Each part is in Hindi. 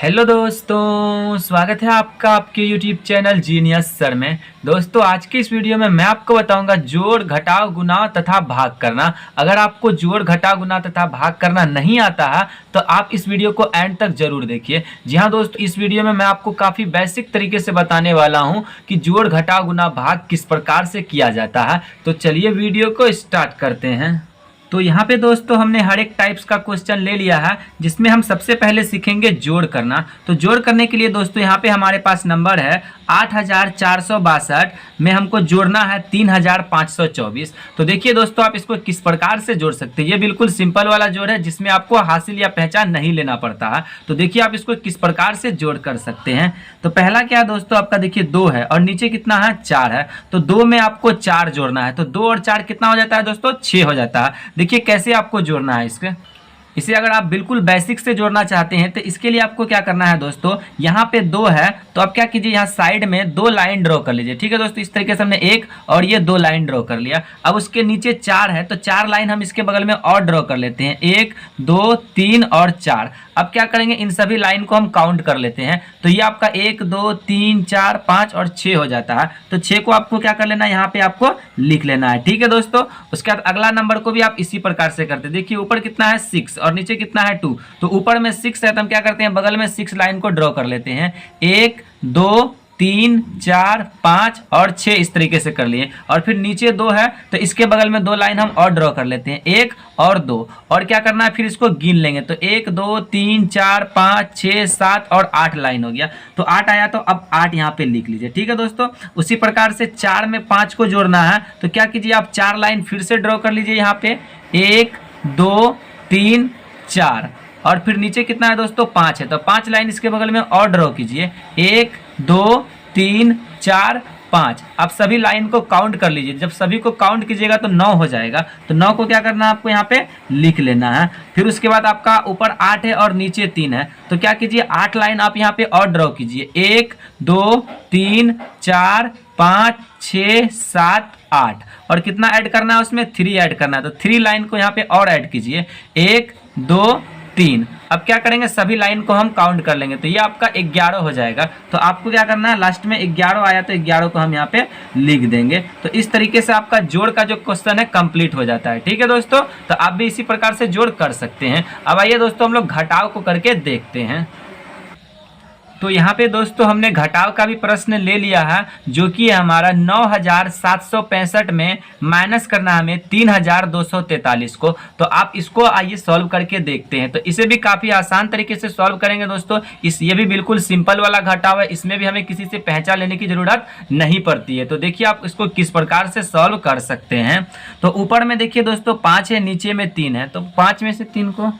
हेलो दोस्तों, स्वागत है आपका आपके यूट्यूब चैनल जीनियस सर में। दोस्तों, आज की इस वीडियो में मैं आपको बताऊंगा जोड़, घटाव, गुणा तथा भाग करना। अगर आपको जोड़, घटाव, गुणा तथा भाग करना नहीं आता है तो आप इस वीडियो को एंड तक जरूर देखिए। जी हाँ दोस्तों, इस वीडियो में मैं आपको काफ़ी बेसिक तरीके से बताने वाला हूँ कि जोड़, घटाव, गुणा, भाग किस प्रकार से किया जाता है। तो चलिए वीडियो को स्टार्ट करते हैं। तो यहाँ पे दोस्तों हमने हर एक टाइप्स का क्वेश्चन ले लिया है, जिसमें हम सबसे पहले सीखेंगे जोड़ करना। तो जोड़ करने के लिए दोस्तों यहाँ पे हमारे पास नंबर है 8462 में हमको जोड़ना है 3524। तो देखिए दोस्तों, आप इसको किस प्रकार से जोड़ सकते हैं। ये बिल्कुल सिंपल वाला जोड़ है जिसमें आपको हासिल या पहचान नहीं लेना पड़ता है। तो देखिए आप इसको किस प्रकार से जोड़ कर सकते हैं। तो पहला क्या है दोस्तों, आपका देखिए 2 है और नीचे कितना है 4 है। तो 2 में आपको 4 जोड़ना है। तो 2 और 4 कितना हो जाता है दोस्तों, 6 हो जाता है। देखिए कैसे आपको जोड़ना है इसे अगर आप बिल्कुल बेसिक से जोड़ना चाहते हैं तो इसके लिए आपको क्या करना है दोस्तों, यहाँ पे 2 है तो आप क्या कीजिए, यहाँ साइड में 2 लाइन ड्रॉ कर लीजिए। ठीक है दोस्तों, इस तरीके से हमने एक और ये 2 लाइन ड्रॉ कर लिया। अब उसके नीचे 4 है तो 4 लाइन हम इसके बगल में और ड्रॉ कर लेते हैं, 1 2 3 और 4। अब क्या करेंगे, इन सभी लाइन को हम काउंट कर लेते हैं। तो ये आपका 1 2 3 4 5 और 6 हो जाता है। तो 6 को आपको क्या कर लेना है, यहाँ पे आपको लिख लेना है। ठीक है दोस्तों, उसके बाद अगला नंबर को भी आप इसी प्रकार से करते हैं। देखिए ऊपर कितना है 6 और नीचे कितना है 2। तो ऊपर में 6 है तो हम क्या करते हैं, बगल में 6 लाइन को ड्रॉ कर लेते हैं, 1 2 3 4 5 और 6 इस तरीके से कर लिए। और फिर नीचे 2 है तो इसके बगल में 2 लाइन हम और ड्रॉ कर लेते हैं, 1 और 2। और क्या करना है, फिर इसको गिन लेंगे। तो 1 2 3 4 5 6 7 और 8 लाइन हो गया। तो 8 आया तो अब 8 यहाँ पे लिख लीजिए। ठीक है दोस्तों, उसी प्रकार से 4 में 5 को जोड़ना है। तो क्या कीजिए, आप 4 लाइन फिर से ड्रॉ कर लीजिए यहाँ पे, 1 2 3 4। और फिर नीचे कितना है दोस्तों, 5 है तो 5 लाइन इसके बगल में और ड्रॉ कीजिए, 1 2 3 4 5। आप सभी लाइन को काउंट कर लीजिए। जब सभी को काउंट कीजिएगा तो 9 हो जाएगा। तो 9 को क्या करना है, आपको यहाँ पे लिख लेना है। फिर उसके बाद आपका ऊपर 8 है और नीचे 3 है तो क्या कीजिए, 8 लाइन आप यहाँ पे और ड्रॉ कीजिए, 1 2 3 4 5 6 7 8। और कितना ऐड करना है, उसमें 3 ऐड करना है। तो 3 लाइन को यहाँ पे और ऐड कीजिए, 1 2 3। अब क्या करेंगे, सभी लाइन को हम काउंट कर लेंगे। तो ये आपका 11 हो जाएगा। तो आपको क्या करना है, लास्ट में 11 आया तो 11 को हम यहाँ पे लिख देंगे। तो इस तरीके से आपका जोड़ का जो क्वेश्चन है कंप्लीट हो जाता है। ठीक है दोस्तों, तो आप भी इसी प्रकार से जोड़ कर सकते हैं। अब आइए दोस्तों हम लोग घटाव को करके देखते हैं। तो यहाँ पे दोस्तों हमने घटाव का भी प्रश्न ले लिया है, जो कि हमारा 9765 में माइनस करना है हमें 3243 को। तो आप इसको आइए सॉल्व करके देखते हैं। तो इसे भी काफ़ी आसान तरीके से सॉल्व करेंगे दोस्तों। ये भी बिल्कुल सिंपल वाला घटाव है, इसमें भी हमें किसी से पहचान लेने की जरूरत नहीं पड़ती है। तो देखिए आप इसको किस प्रकार से सॉल्व कर सकते हैं। तो ऊपर में देखिए दोस्तों 5 है, नीचे में 3 है। तो 5 में से 3 को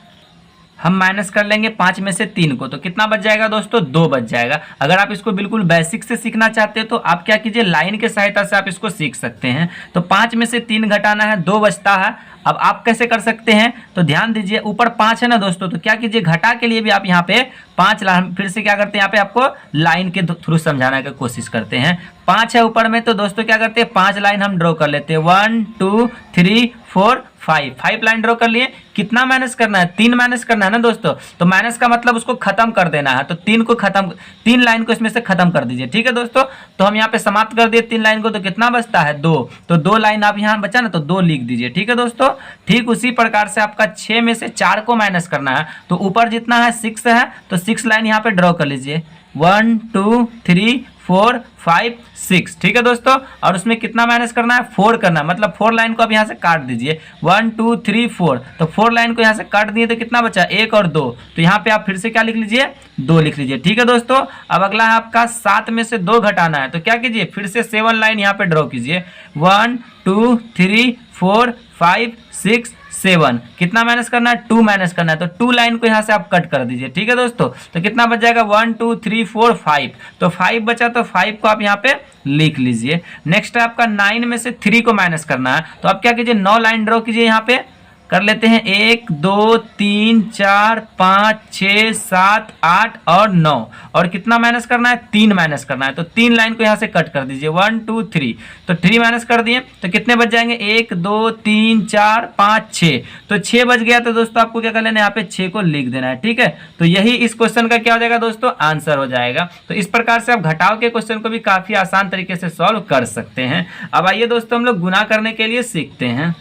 हम माइनस कर लेंगे, 5 में से 3 को। तो कितना बच जाएगा दोस्तों, 2 बच जाएगा। अगर आप इसको बिल्कुल बेसिक से सीखना चाहते हैं तो आप क्या कीजिए, लाइन के सहायता से आप इसको सीख सकते हैं। तो 5 में से 3 घटाना है, 2 बचता है। अब आप कैसे कर सकते हैं, तो ध्यान दीजिए, ऊपर 5 है ना दोस्तों, तो क्या कीजिए, घटा के लिए भी आप यहाँ पे 5 लाइन फिर से क्या करते हैं, यहाँ पे आपको लाइन के थ्रू समझाने की कोशिश करते हैं। 5 है ऊपर में तो दोस्तों क्या करते हैं, 5 लाइन हम ड्रॉ कर लेते हैं, 1 2 3 4 5 लाइन ड्रॉ कर लिए। कितना माइनस करना है, 3 माइनस करना है ना दोस्तों। तो माइनस का मतलब उसको खत्म कर देना है। तो 3 लाइन को इसमें से खत्म कर दीजिए। ठीक है दोस्तों, तो हम यहाँ पे समाप्त कर दिए 3 लाइन को। तो कितना बचता है, 2। तो 2 लाइन आप यहाँ बचा ना, तो 2 लिख दीजिए। ठीक है दोस्तों, ठीक उसी प्रकार से आपका 6 में से 4 को माइनस करना है। तो ऊपर जितना है 6 है तो 6 लाइन यहाँ पे ड्रॉ कर लीजिए, 1 2 3 4 5 6। ठीक है दोस्तों, और उसमें कितना माइनस करना है, 4 करना है। मतलब 4 लाइन को अब यहाँ से काट दीजिए, 1 2 3 4। तो 4 लाइन को यहाँ से काट दिए तो कितना बचा, 1 और 2। तो यहाँ पे आप फिर से क्या लिख लीजिए, 2 लिख लीजिए। ठीक है दोस्तों, अब अगला है आपका 7 में से 2 घटाना है। तो क्या कीजिए, फिर से 7 लाइन यहाँ पे ड्रॉ कीजिए, 1 2 3 4 5 6 7। कितना माइनस करना है, 2 माइनस करना है। तो 2 लाइन को यहाँ से आप कट कर दीजिए। ठीक है दोस्तों, तो कितना बच जाएगा, 1 2 3 4 5। तो 5 बचा, तो 5 को आप यहाँ पे लिख लीजिए। नेक्स्ट है आपका 9 में से 3 को माइनस करना है। तो आप क्या कीजिए, 9 लाइन ड्रॉ कीजिए यहाँ पे, कर लेते हैं 1 2 3 4 5 6 7 8 और 9, और कितना माइनस करना है, 3 माइनस करना है। तो 3 लाइन को यहाँ से कट कर दीजिए, 1 2 3, तो 3 माइनस कर दिए तो कितने बच जाएंगे, 1 2 3 4 5 6, तो 6 बच गया। तो दोस्तों आपको क्या कर लेना है, यहाँ पे 6 को लिख देना है, ठीक है। तो यही इस क्वेश्चन का क्या हो जाएगा दोस्तों, आंसर हो जाएगा। तो इस प्रकार से आप घटाव के क्वेश्चन को भी काफी आसान तरीके से सॉल्व कर सकते हैं। अब आइए दोस्तों हम लोग गुना करने के लिए सीखते हैं।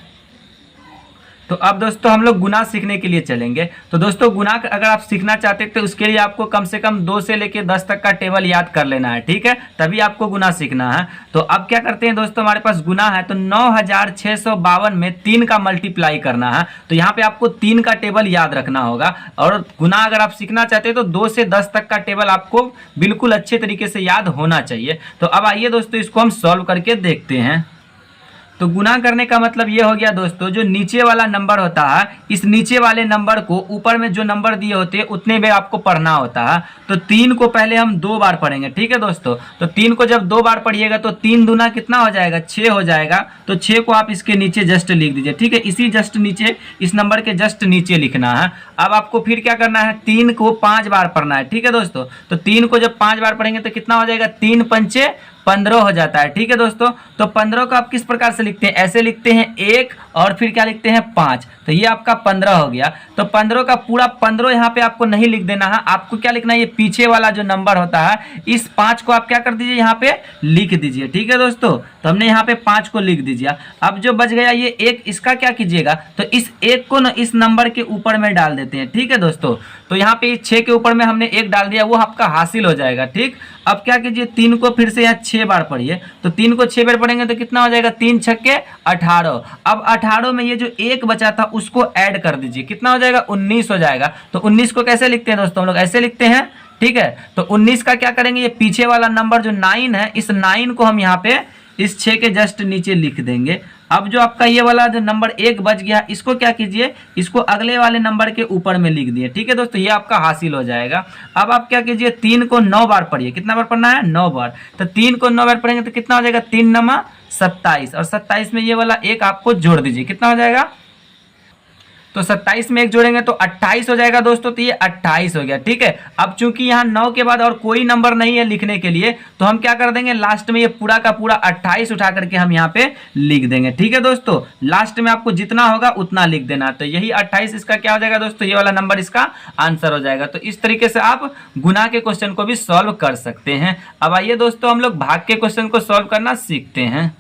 तो अब दोस्तों हम लोग गुना सीखने के लिए चलेंगे। तो दोस्तों गुना अगर आप सीखना चाहते हैं तो उसके लिए आपको कम से कम 2 से लेकर 10 तक का टेबल याद कर लेना है, ठीक है, तभी आपको गुना सीखना है। तो अब क्या करते हैं दोस्तों, हमारे पास गुना है तो 9652 में 3 का मल्टीप्लाई करना है। तो यहाँ पे आपको 3 का टेबल याद रखना होगा, और गुना अगर आप सीखना चाहते हैं तो 2 से 10 तक का टेबल आपको बिल्कुल अच्छे तरीके से याद होना चाहिए। तो अब आइए दोस्तों इसको हम सॉल्व करके देखते हैं। तो गुना करने का मतलब ये हो गया दोस्तों, जो नीचे वाला नंबर होता है, इस नीचे वाले नंबर को ऊपर में जो नंबर दिए होते हैं उतने बार आपको पढ़ना होता है। तो 3 को पहले हम 2 बार पढ़ेंगे, ठीक है दोस्तों। तो 3 को जब 2 बार पढ़िएगा तो 3 दूना कितना हो जाएगा, 6 हो जाएगा। तो 6 को आप इसके नीचे जस्ट लिख दीजिए, ठीक है, इसी जस्ट नीचे, इस नंबर के जस्ट नीचे लिखना है। अब आपको फिर क्या करना है, 3 को 5 बार पढ़ना है, ठीक है दोस्तों। तो 3 को जब 5 बार पढ़ेंगे तो कितना हो जाएगा, 3 पंचे 15 हो जाता है, ठीक है दोस्तों। तो 15 को आप किस प्रकार से लिखते हैं, ऐसे लिखते हैं 1 और फिर क्या लिखते हैं 5, तो ये आपका 15 हो गया। तो 15 का पूरा 15 यहाँ पे आपको नहीं लिख देना है, आपको क्या लिखना है, ये पीछे वाला जो नंबर होता है इस 5 को आप क्या कर दीजिए, यहाँ पे लिख दीजिए, ठीक है दोस्तों। तो हमने यहाँ पे 5 को लिख दीजिए। अब जो बच गया ये 1, इसका क्या कीजिएगा, तो इस 1 को ना इस नंबर के ऊपर में डाल देते हैं, ठीक है दोस्तों। तो यहाँ पे 6 के ऊपर में हमने 1 डाल दिया, वो आपका हासिल हो जाएगा, ठीक। अब क्या कीजिए, 3 को फिर से यहाँ 6 बार पढ़िए। तो 3 को 6 बार पढ़ेंगे तो कितना हो जाएगा, 3 छक्के 18। अब 18 में ये जो 1 बचा था उसको ऐड कर दीजिए, कितना हो जाएगा, 19 हो जाएगा। तो 19 को कैसे लिखते हैं दोस्तों, हम लोग ऐसे लिखते हैं, ठीक है। तो 19 का क्या करेंगे, ये पीछे वाला नंबर जो 9 है, इस 9 को हम यहाँ पे इस 6 के जस्ट नीचे लिख देंगे। अब जो आपका ये वाला जो नंबर 1 बच गया, इसको क्या कीजिए, इसको अगले वाले नंबर के ऊपर में लिख दिए, ठीक है दोस्तों, ये आपका हासिल हो जाएगा। अब आप क्या कीजिए, 3 को 9 बार पढ़िए, कितना बार पढ़ना है, 9 बार। तो 3 को 9 बार पढ़ेंगे तो कितना हो जाएगा, 3 9 27, और 27 में ये वाला 1 आपको जोड़ दीजिए, कितना हो जाएगा, तो 27 में 1 जोड़ेंगे तो 28 हो जाएगा दोस्तों। तो ये 28 हो गया, ठीक है। अब चूंकि यहाँ 9 के बाद और कोई नंबर नहीं है लिखने के लिए, तो हम क्या कर देंगे, लास्ट में ये पूरा का पूरा 28 उठा करके हम यहाँ पे लिख देंगे, ठीक है दोस्तों। लास्ट में आपको जितना होगा उतना लिख देना। तो यही 28 इसका क्या हो जाएगा दोस्तों, ये वाला नंबर इसका आंसर हो जाएगा। तो इस तरीके से आप गुना के क्वेश्चन को भी सॉल्व कर सकते हैं। अब आइए दोस्तों हम लोग भाग के क्वेश्चन को सॉल्व करना सीखते हैं।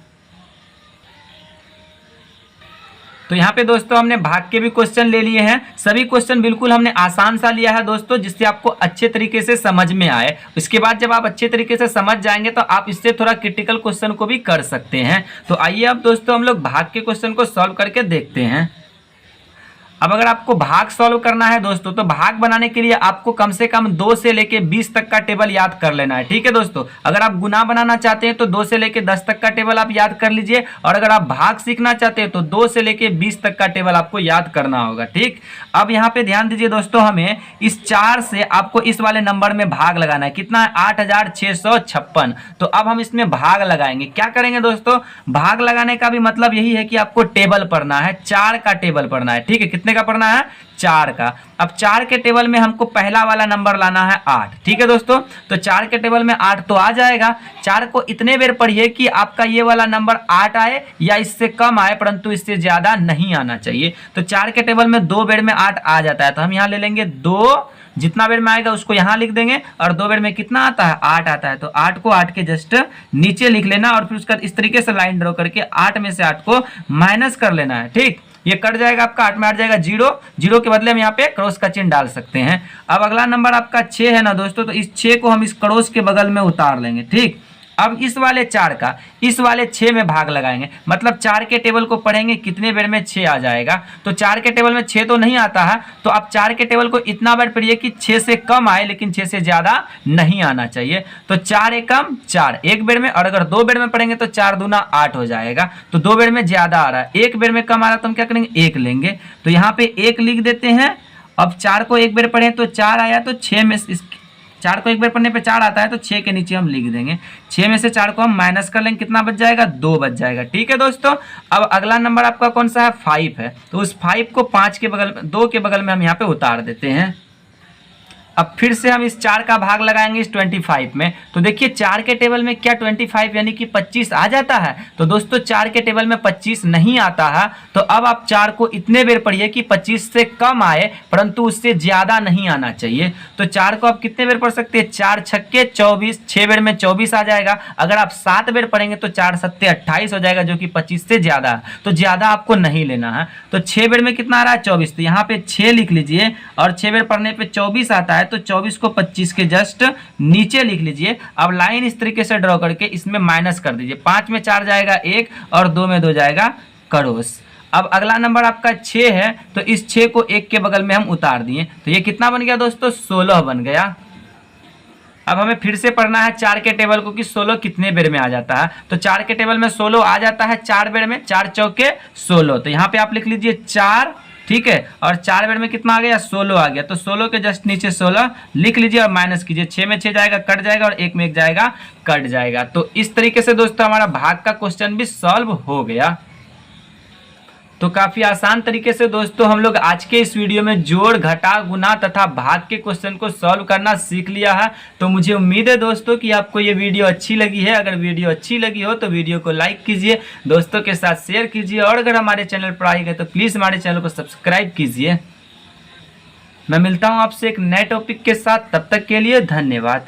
तो यहाँ पे दोस्तों हमने भाग के भी क्वेश्चन ले लिए हैं। सभी क्वेश्चन बिल्कुल हमने आसान सा लिया है दोस्तों, जिससे आपको अच्छे तरीके से समझ में आए। इसके बाद जब आप अच्छे तरीके से समझ जाएंगे तो आप इससे थोड़ा क्रिटिकल क्वेश्चन को भी कर सकते हैं। तो आइए अब दोस्तों हम लोग भाग के क्वेश्चन को सॉल्व करके देखते हैं। अब अगर आपको भाग सॉल्व करना है दोस्तों, तो भाग बनाने के लिए आपको कम से कम 2 से लेके 20 तक का टेबल याद कर लेना है, ठीक है दोस्तों। अगर आप गुना बनाना चाहते हैं तो 2 से लेके 10 तक का टेबल आप याद कर लीजिए, और अगर आप भाग सीखना चाहते हैं तो 2 से लेके 20 तक का टेबल आपको याद करना होगा, ठीक। अब यहाँ पे ध्यान दीजिए दोस्तों, हमें इस 4 से आपको इस वाले नंबर में भाग लगाना है, कितना है, 8656। तो अब हम इसमें भाग लगाएंगे। क्या करेंगे दोस्तों, भाग लगाने का भी मतलब यही है कि आपको टेबल पढ़ना है, 4 का टेबल पढ़ना है, ठीक है। कितने का पढ़ना है, 4 का। अब 4 के टेबल में हमको पहला वाला नंबर लाना है 8, ठीक है दोस्तों। तो 4 के टेबल में 8 तो आ जाएगा। 4 को इतने बार पढ़िए कि आपका ये वाला नंबर 8 आए या इससे कम आए, परंतु इससे ज्यादा नहीं आना चाहिए। तो 4 के टेबल में 2 बार में 8 आ जाता है, तो हम यहाँ ले लेंगे 2, जितना बार में आएगा उसको यहाँ लिख देंगे, और 2 बार में कितना आता है, 8 आता है। तो 8 को 8 के जस्ट नीचे लिख लेना, और फिर उसका इस तरीके से लाइन ड्रॉ करके 8 में से 8 को माइनस कर लेना है, ठीक। ये कट जाएगा आपका, 8 में 8 जाएगा 0, 0 के बदले हम यहाँ पे क्रॉस का चिन्ह डाल सकते हैं। अब अगला नंबर आपका 6 है ना दोस्तों, तो इस 6 को हम इस क्रॉस के बगल में उतार लेंगे, ठीक। अब इस वाले 4 का इस वाले 6 में भाग लगाएंगे, मतलब 4 के टेबल को पढ़ेंगे कितने बार में 6 आ जाएगा। तो 4 के टेबल में 6 तो नहीं आता है, तो आप 4 के टेबल को इतना बार पढ़िए कि 6 से कम आए, लेकिन 6 से ज्यादा नहीं आना चाहिए। तो 4 एकम 4 एक बार में, और अगर 2 बार में पढ़ेंगे तो 4 दूना 8 हो जाएगा। तो 2 बार में ज्यादा आ रहा है, 1 बार में कम आ रहा है, तो हम क्या करेंगे, 1 लेंगे। तो यहाँ पे 1 लिख देते हैं। अब 4 को 1 बार पढ़े तो 4 आया, तो 6 में 4 को एक बार पढ़ने पे 4 आता है तो 6 के नीचे हम लिख देंगे। 6 में से 4 को हम माइनस कर लेंगे, कितना बच जाएगा, 2 बच जाएगा। ठीक है दोस्तों, अब अगला नंबर आपका कौन सा है, 5 है। तो उस 5 को 5 के बगल में, 2 के बगल में हम यहाँ पे उतार देते हैं। अब फिर से हम इस 4 का भाग लगाएंगे इस 25 में। तो देखिए 4 के टेबल में क्या 25 यानी कि 25 आ जाता है। तो दोस्तों 4 के टेबल में 25 नहीं आता है। तो अब आप 4 को इतने बेर पढ़िए कि 25 से कम आए, परंतु उससे ज़्यादा नहीं आना चाहिए। तो 4 को आप कितने बेर पढ़ सकते हैं, 4 छक्के 24, 6 बेर में 24 आ जाएगा। अगर आप 7 बेर पढ़ेंगे तो 4 सत्ते 28 हो जाएगा, जो कि 25 से ज़्यादा है। तो ज़्यादा आपको नहीं लेना है। तो 6 बेर में कितना आ रहा है, 24। तो यहाँ पे 6 लिख लीजिए और 6 बेर पढ़ने पे 24 आता है। तो 24 को 25 के जस्ट नीचे लिख लीजिए। अब लाइन इस तरीके से ड्रॉ करके इसमें माइनस कर दीजिए। 5 में 4 जाएगा 1 और 2 में 2 जाएगा करोस। अब अगला नंबर आपका 6 है। तो इस 6 को 1 के बगल में हम उतार दिए। तो ये कितना बन गया दोस्तों, 16 बन गया। अब हमें फिर से पढ़ना है 4 के टेबल को कि 16 कितने बेर में आ जाता है। तो 4 के टेबल में 16 आ जाता है 4 बेर में, 4 चौके 16। तो यहाँ पे आप लिख लीजिए 4, ठीक है, और 4 बेर में कितना आ गया, 16 आ गया। तो 16 के जस्ट नीचे 16 लिख लीजिए और माइनस कीजिए। 6 में 6 जाएगा कट जाएगा और 1 में 1 जाएगा कट जाएगा। तो इस तरीके से दोस्तों हमारा भाग का क्वेश्चन भी सॉल्व हो गया। तो काफ़ी आसान तरीके से दोस्तों हम लोग आज के इस वीडियो में जोड़, घटा, गुना तथा भाग के क्वेश्चन को सॉल्व करना सीख लिया है। तो मुझे उम्मीद है दोस्तों कि आपको ये वीडियो अच्छी लगी है। अगर वीडियो अच्छी लगी हो तो वीडियो को लाइक कीजिए, दोस्तों के साथ शेयर कीजिए और अगर हमारे चैनल पर आए गए तो प्लीज़ हमारे चैनल को सब्सक्राइब कीजिए। मैं मिलता हूँ आपसे एक नए टॉपिक के साथ, तब तक के लिए धन्यवाद।